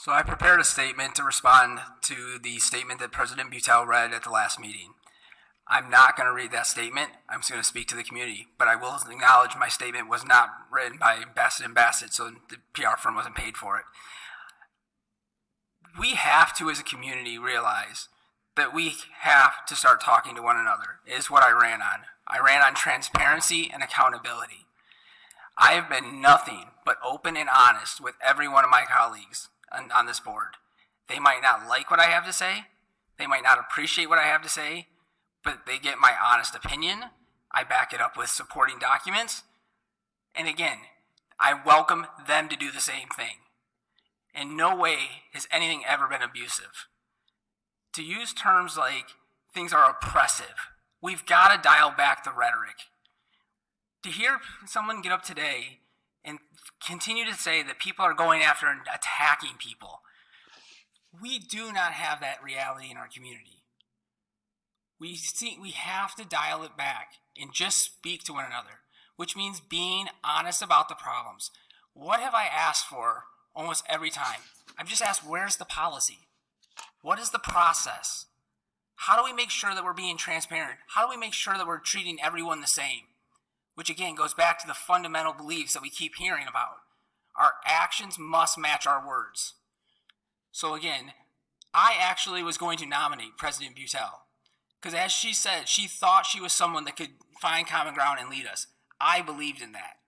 So I prepared a statement to respond to the statement that President Beutel read at the last meeting. I'm not going to read that statement. I'm just going to speak to the community, but I will acknowledge my statement was not written by Bassett & Bassett, so the PR firm wasn't paid for it. We have to, as a community, realize that we have to start talking to one another, is what I ran on. I ran on transparency and accountability. I have been nothing but open and honest with every one of my colleagues on this board. They might not like what I have to say. They might not appreciate what I have to say, but they get my honest opinion. I back it up with supporting documents. And again, I welcome them to do the same thing. In no way has anything ever been abusive. To use terms like things are oppressive, we've got to dial back the rhetoric. To hear someone get up today and continue to say that people are going after and attacking people, we do not have that reality in our community. We have to dial it back and just speak to one another, which means being honest about the problems. What have I asked for almost every time? I've just asked, where's the policy? What is the process? How do we make sure that we're being transparent? How do we make sure that we're treating everyone the same? Which again goes back to the fundamental beliefs that we keep hearing about. Our actions must match our words. So again, I actually was going to nominate President Beutel, because as she said, she thought she was someone that could find common ground and lead us. I believed in that.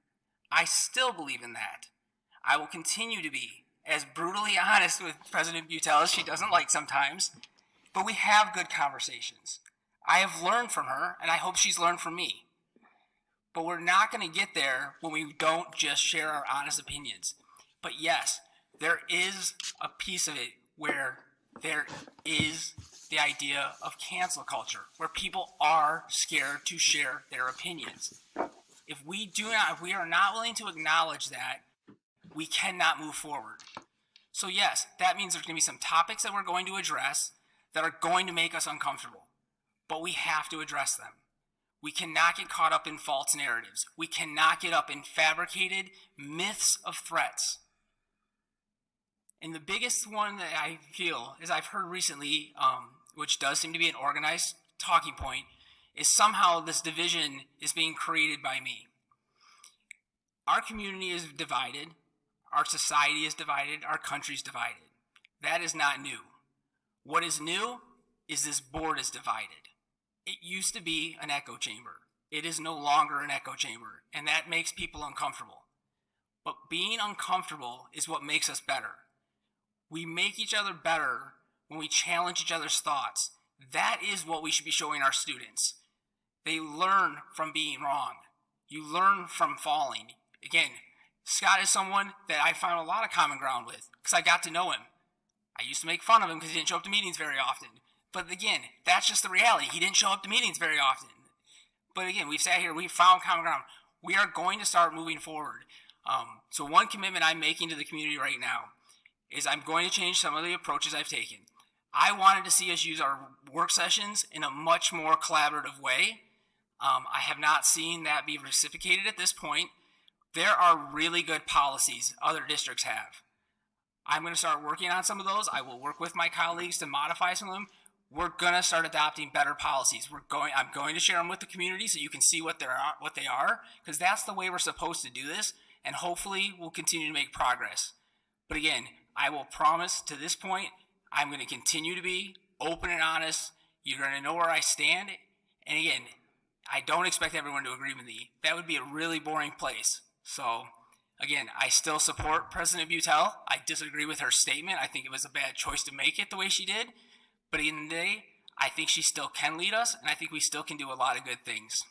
I still believe in that. I will continue to be as brutally honest with President Beutel as she doesn't like sometimes, but we have good conversations. I have learned from her, and I hope she's learned from me. But we're not going to get there when we don't just share our honest opinions. But yes, there is a piece of it where there is the idea of cancel culture, where people are scared to share their opinions. If we are not willing to acknowledge that, we cannot move forward. So yes, that means there's going to be some topics that we're going to address that are going to make us uncomfortable, but we have to address them. We cannot get caught up in false narratives. We cannot get up in fabricated myths of threats. And the biggest one that I feel, as I've heard recently, which does seem to be an organized talking point, is somehow this division is being created by me. Our community is divided. Our society is divided. Our country is divided. That is not new. What is new is this board is divided. It used to be an echo chamber. It is no longer an echo chamber, and that makes people uncomfortable. But being uncomfortable is what makes us better. We make each other better when we challenge each other's thoughts. That is what we should be showing our students. They learn from being wrong. You learn from falling. Again, Scott is someone that I found a lot of common ground with because I got to know him. I used to make fun of him because he didn't show up to meetings very often. But again, that's just the reality. He didn't show up to meetings very often. But again, we've sat here, we've found common ground. We are going to start moving forward. So one commitment I'm making to the community right now is I'm going to change some of the approaches I've taken. I wanted to see us use our work sessions in a much more collaborative way. I have not seen that be reciprocated at this point. There are really good policies other districts have. I'm going to start working on some of those. I will work with my colleagues to modify some of them. We're going to start adopting better policies. I'm going to share them with the community so you can see what they are, because that's the way we're supposed to do this, and hopefully we'll continue to make progress. But again, I will promise to this point, I'm going to continue to be open and honest. You're going to know where I stand. And again, I don't expect everyone to agree with me. That would be a really boring place. So again, I still support President Beutel. I disagree with her statement. I think it was a bad choice to make it the way she did. But at the end of the day, I think she still can lead us, and I think we still can do a lot of good things.